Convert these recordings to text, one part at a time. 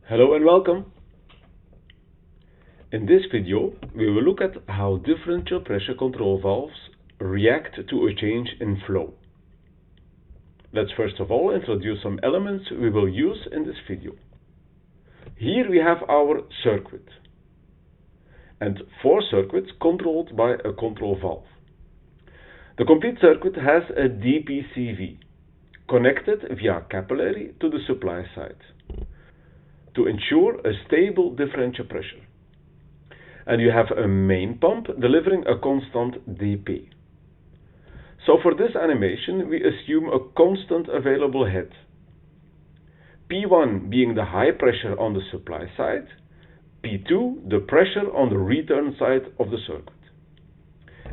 Hello and welcome. In this video, we will look at how differential pressure control valves react to a change in flow. Let's first of all introduce some elements we will use in this video. Here we have our circuit and 4 circuits controlled by a control valve. The complete circuit has a DPCV connected via capillary to the supply side to ensure a stable differential pressure. And you have a main pump delivering a constant dP. So for this animation we assume a constant available head, P1 being the high pressure on the supply side, P2 the pressure on the return side of the circuit,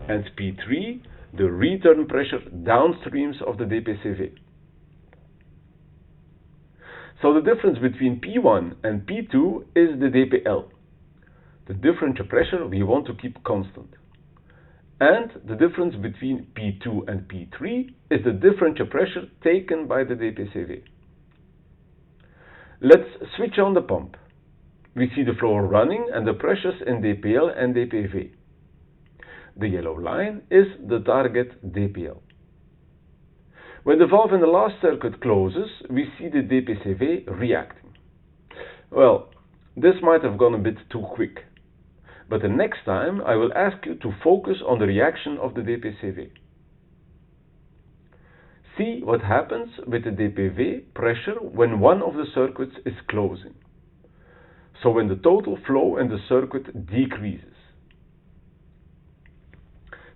and P3 the return pressure downstreams of the DPCV. So the difference between P1 and P2 is the dPL, the differential pressure we want to keep constant. And the difference between P2 and P3 is the differential pressure taken by the DPCV. Let's switch on the pump. We see the flow running and the pressures in dPL and dPV. The yellow line is the target dPL. When the valve in the last circuit closes, we see the DPCV reacting. Well, this might have gone a bit too quick, but the next time I will ask you to focus on the reaction of the DPCV. See what happens with the dPV pressure when one of the circuits is closing. So when the total flow in the circuit decreases.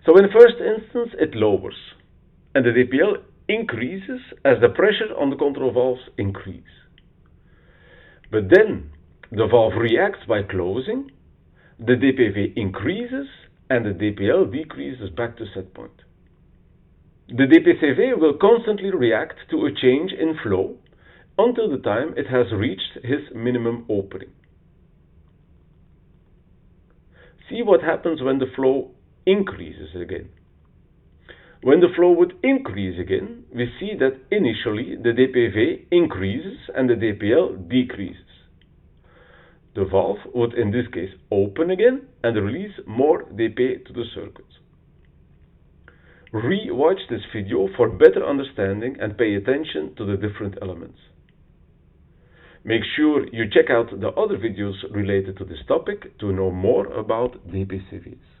So in the first instance it lowers, and the dPL increases as the pressure on the control valves increase. But then the valve reacts by closing, the dPV increases and the dPL decreases back to set point. The DPCV will constantly react to a change in flow until the time it has reached its minimum opening. See what happens when the flow increases again. When the flow would increase again, we see that initially the dPV increases and the dPL decreases. The valve would in this case open again and release more dP to the circuit. Re-watch this video for better understanding and pay attention to the different elements. Make sure you check out the other videos related to this topic to know more about DPCVs.